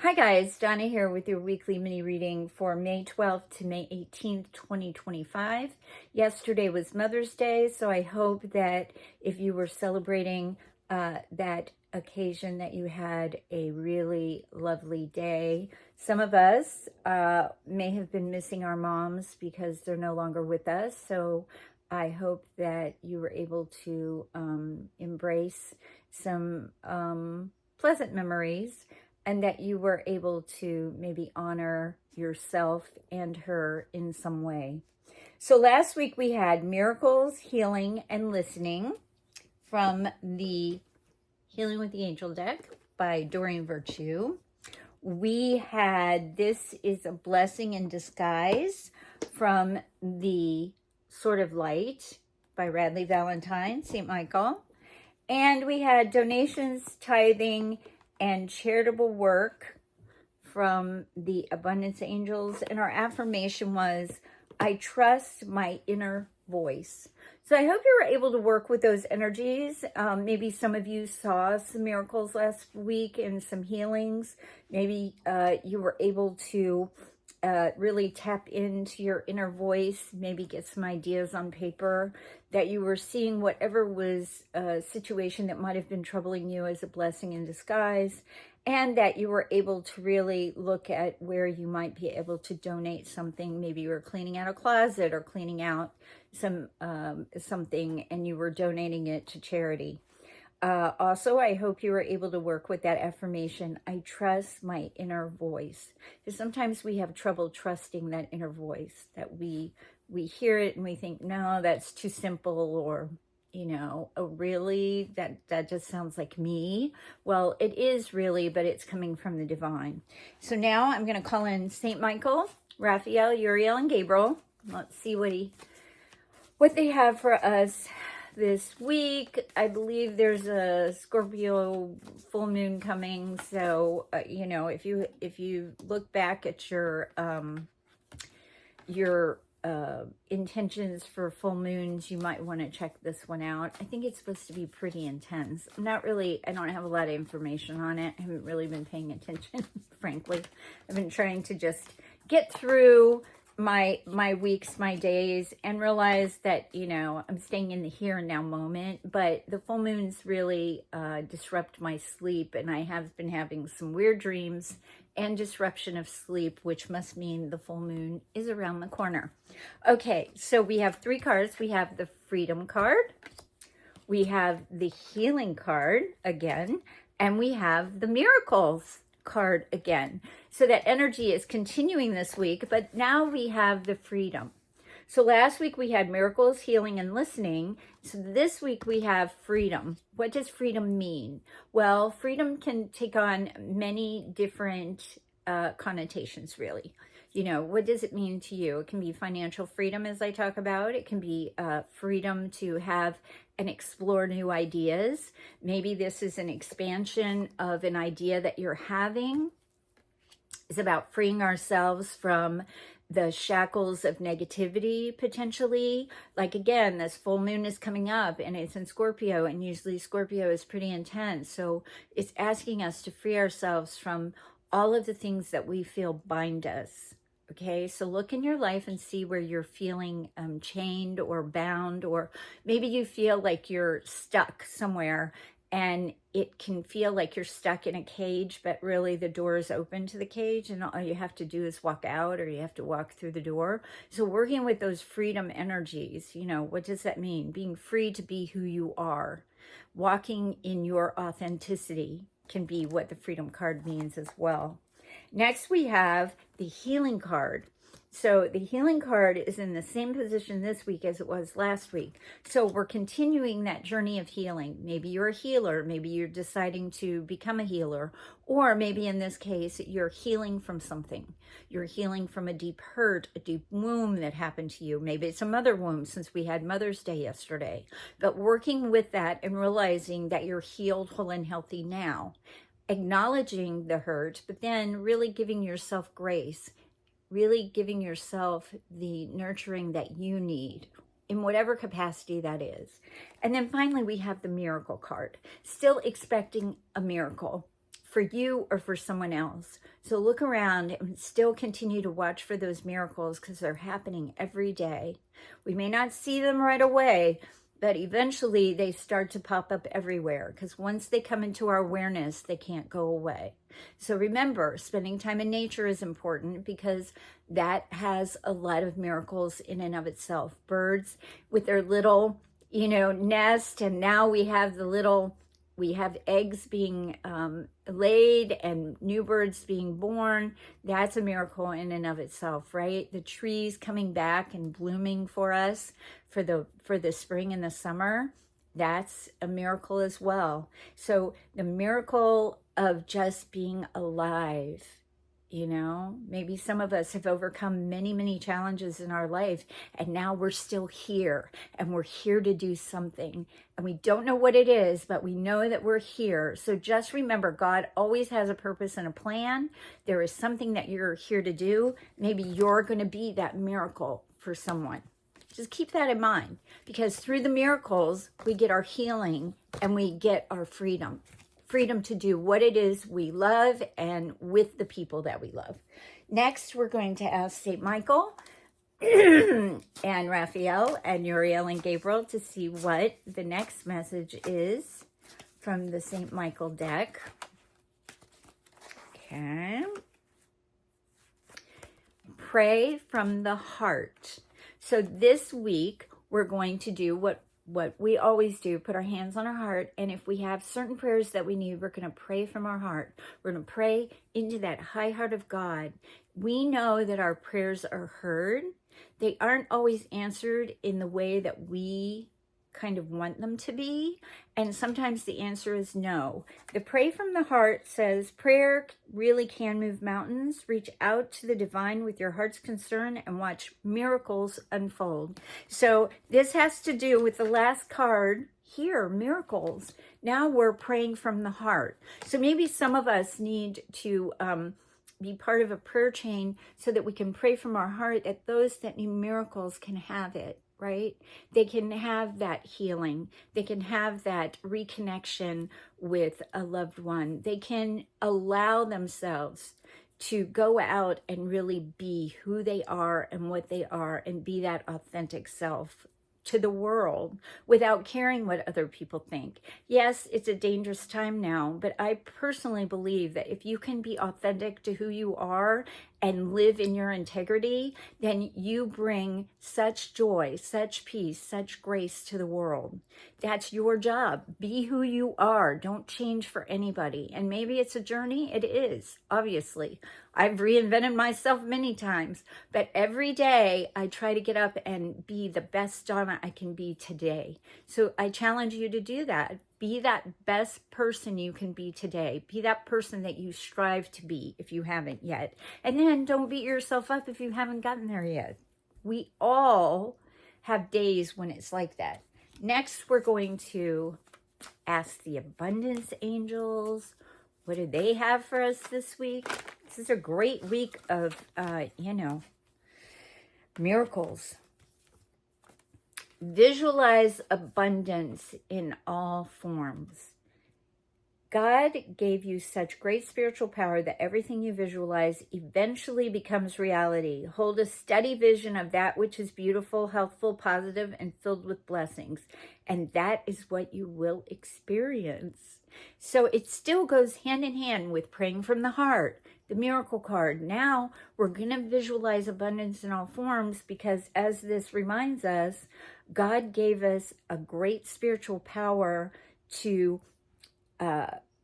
Hi guys, Donna here with your weekly mini reading for May 12th to May 18th, 2025. Yesterday was Mother's Day, so I hope that if you were celebrating that occasion that you had a really lovely day. Some of us may have been missing our moms because they're no longer with us, so I hope that you were able to embrace some pleasant memories, and that you were able to maybe honor yourself and her in some way. So last week we had Miracles, Healing, and Listening from the Healing with the Angel deck by Doreen Virtue. We had This is a Blessing in Disguise from the Sword of Light by Radley Valentine, St. Michael. And we had Donations, Tithing, and Charitable Work from the Abundance Angels. And our affirmation was, I trust my inner voice. So I hope you were able to work with those energies. Maybe some of you saw some miracles last week and some healings. Maybe you were able to really tap into your inner voice, maybe get some ideas on paper, that you were seeing whatever was a situation that might have been troubling you as a blessing in disguise, and that you were able to really look at where you might be able to donate something. Maybe you were cleaning out a closet or cleaning out something and you were donating it to charity. Also, I hope you were able to work with that affirmation, I trust my inner voice. Because sometimes we have trouble trusting that inner voice, that we hear it and we think, no, that's too simple, or, oh, really? That just sounds like me. Well, it is really, but it's coming from the divine. So now I'm going to call in St. Michael, Raphael, Uriel, and Gabriel. Let's see what they have for us this week. I believe there's a Scorpio full moon coming, so if you look back at your intentions for full moons, you might want to check this one out. I think it's supposed to be pretty intense. I don't have a lot of information on it. I haven't really been paying attention, frankly. I've been trying to just get through my weeks, my days, and realize that, I'm staying in the here and now moment, but the full moons really disrupt my sleep, and I have been having some weird dreams and disruption of sleep, which must mean the full moon is around the corner. Okay, so we have three cards. We have the Freedom card, we have the Healing card again, and we have the Miracles card again. So that energy is continuing this week, but now we have the Freedom. So last week we had Miracles, Healing, and Listening. So this week we have Freedom. What does freedom mean? Well, freedom can take on many different connotations, really. What does it mean to you? It can be financial freedom, as I talk about. It can be freedom to have and explore new ideas. Maybe this is an expansion of an idea that you're having. It's about freeing ourselves from the shackles of negativity, potentially. Like, again, this full moon is coming up and it's in Scorpio, and usually Scorpio is pretty intense. So it's asking us to free ourselves from all of the things that we feel bind us. Okay, so look in your life and see where you're feeling chained or bound, or maybe you feel like you're stuck somewhere, and it can feel like you're stuck in a cage, but really the door is open to the cage, and all you have to do is walk out, or you have to walk through the door. So working with those freedom energies, what does that mean? Being free to be who you are. Walking in your authenticity can be what the Freedom card means as well. Next, we have the Healing card. So the Healing card is in the same position this week as it was last week. So we're continuing that journey of healing. Maybe you're a healer. Maybe you're deciding to become a healer. Or maybe in this case, you're healing from something. You're healing from a deep hurt, a deep wound that happened to you. Maybe it's a mother wound, since we had Mother's Day yesterday. But working with that and realizing that you're healed, whole, and healthy now. Acknowledging the hurt, but then really giving yourself grace, really giving yourself the nurturing that you need in whatever capacity that is. And then finally, we have the Miracle card, still expecting a miracle for you or for someone else. So look around and still continue to watch for those miracles, because they're happening every day. We may not see them right away, but eventually they start to pop up everywhere, because once they come into our awareness, they can't go away. So remember, spending time in nature is important, because that has a lot of miracles in and of itself. Birds with their little, nest, and now we have eggs being laid and new birds being born. That's a miracle in and of itself, right? The trees coming back and blooming for us for the spring and the summer, that's a miracle as well. So the miracle of just being alive, maybe some of us have overcome many, many challenges in our life, and now we're still here, and we're here to do something, and we don't know what it is, but we know that we're here. So just remember, God always has a purpose and a plan. There is something that you're here to do. Maybe you're going to be that miracle for someone. Just keep that in mind, because through the miracles, we get our healing and we get our freedom to do what it is we love and with the people that we love. Next, we're going to ask St. Michael and Raphael and Uriel and Gabriel to see what the next message is from the St. Michael deck. Okay. Pray from the heart. So this week, we're going to do what we always do, put our hands on our heart, and if we have certain prayers that we need, we're going to pray from our heart. We're going to pray into that high heart of God. We know that our prayers are heard. They aren't always answered in the way that we kind of want them to be, and sometimes the answer is no. The Pray from the Heart says, prayer really can move mountains. Reach out to the divine with your heart's concern and watch miracles unfold. So this has to do with the last card here, miracles. Now we're praying from the heart. So maybe some of us need to be part of a prayer chain so that we can pray from our heart, that those that need miracles can have it. Right? They can have that healing. They can have that reconnection with a loved one. They can allow themselves to go out and really be who they are and what they are, and be that authentic self to the world without caring what other people think. Yes, it's a dangerous time now, but I personally believe that if you can be authentic to who you are and live in your integrity, then you bring such joy, such peace, such grace to the world. That's your job. Be who you are. Don't change for anybody. And maybe it's a journey. It is, obviously. I've reinvented myself many times, but every day I try to get up and be the best Donna I can be today. So I challenge you to do that. Be that best person you can be today. Be that person that you strive to be if you haven't yet. And then don't beat yourself up if you haven't gotten there yet. We all have days when it's like that. Next, we're going to ask the abundance angels. What do they have for us this week? This is a great week of, miracles. Visualize abundance in all forms. God gave you such great spiritual power that everything you visualize eventually becomes reality. Hold a steady vision of that which is beautiful, healthful, positive, and filled with blessings. And that is what you will experience. So it still goes hand in hand with praying from the heart, the miracle card. Now we're going to visualize abundance in all forms, because as this reminds us, God gave us a great spiritual power to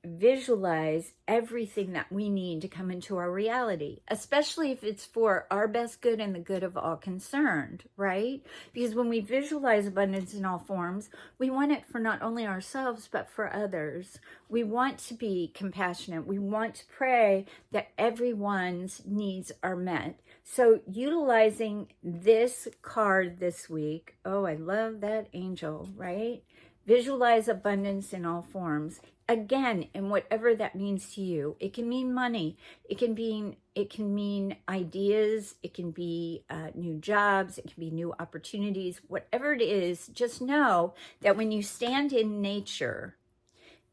visualize everything that we need to come into our reality, especially if it's for our best good and the good of all concerned, right? Because when we visualize abundance in all forms, we want it for not only ourselves, but for others. We want to be compassionate. We want to pray that everyone's needs are met. So utilizing this card this week, oh, I love that angel, right? Visualize abundance in all forms. Again, and whatever that means to you. It can mean money. It can mean ideas. It can be new jobs. It can be new opportunities. Whatever it is, just know that when you stand in nature,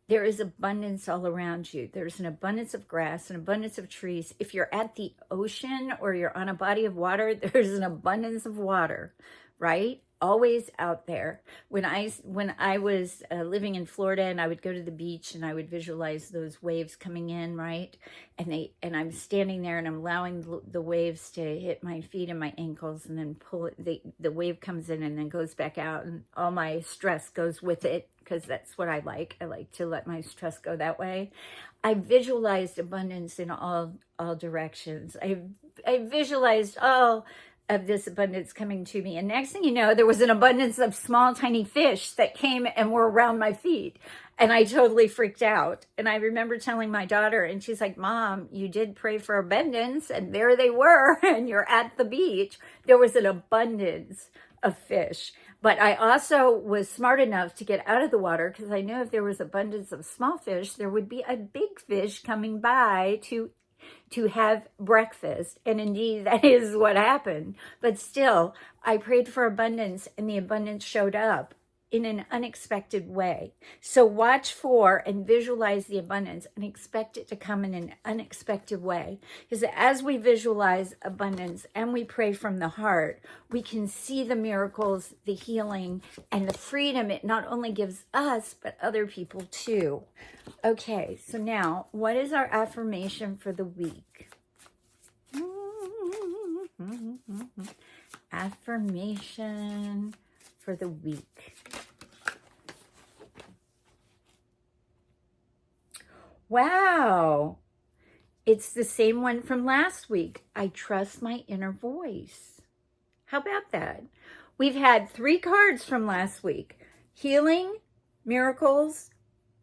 there is abundance all around you. There's an abundance of grass, an abundance of trees. If you're at the ocean or you're on a body of water, there's an abundance of water, right? Always out there. When I was living in Florida, and I would go to the beach and I would visualize those waves coming in, right? And I'm standing there and I'm allowing the waves to hit my feet and my ankles, and then pull it. The wave comes in and then goes back out, and all my stress goes with it, because that's what I like. I like to let my stress go that way. I visualized abundance in all directions. I visualized all of this abundance coming to me. And next thing you know, there was an abundance of small, tiny fish that came and were around my feet. And I totally freaked out. And I remember telling my daughter, and she's like, Mom, you did pray for abundance, and there they were, and you're at the beach. There was an abundance of fish. But I also was smart enough to get out of the water, because I knew if there was abundance of small fish, there would be a big fish coming by to have breakfast. And indeed, that is what happened. But still, I prayed for abundance, and the abundance showed up in an unexpected way. So watch for and visualize the abundance and expect it to come in an unexpected way. Because as we visualize abundance and we pray from the heart, we can see the miracles, the healing, and the freedom it not only gives us, but other people too. Okay, so now, what is our affirmation for the week? Affirmation for the week. Wow, it's the same one from last week. I trust my inner voice. How about that? We've had 3 cards from last week: healing, miracles,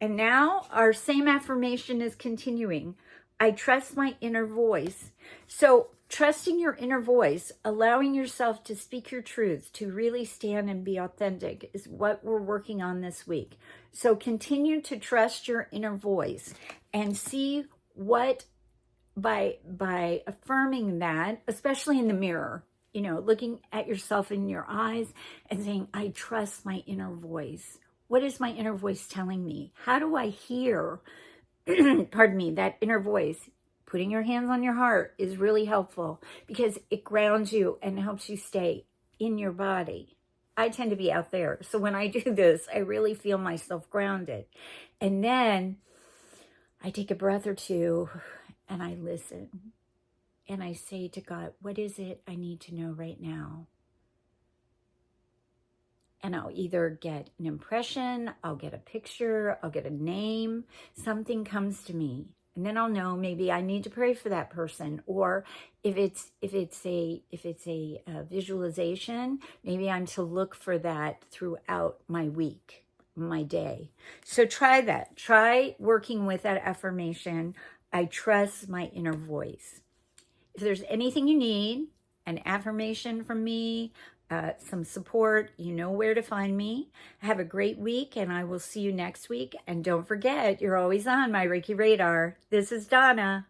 and now our same affirmation is continuing. I trust my inner voice. So trusting your inner voice, allowing yourself to speak your truth, to really stand and be authentic, is what we're working on this week. So continue to trust your inner voice and see what, by affirming that, especially in the mirror, looking at yourself in your eyes and saying, I trust my inner voice. What is my inner voice telling me? How do I hear, pardon me, that inner voice? Putting your hands on your heart is really helpful, because it grounds you and helps you stay in your body. I tend to be out there. So when I do this, I really feel myself grounded. And then I take a breath or two and I listen. And I say to God, what is it I need to know right now? And I'll either get an impression, I'll get a picture, I'll get a name, something comes to me. And then I'll know maybe I need to pray for that person. Or if it's a visualization, maybe I'm to look for that throughout my week, my day. So try that. Try working with that affirmation. I trust my inner voice. If there's anything you need, an affirmation from me, some support, you know where to find me. Have a great week, and I will see you next week. And don't forget, you're always on my Reiki Radar. This is Donna.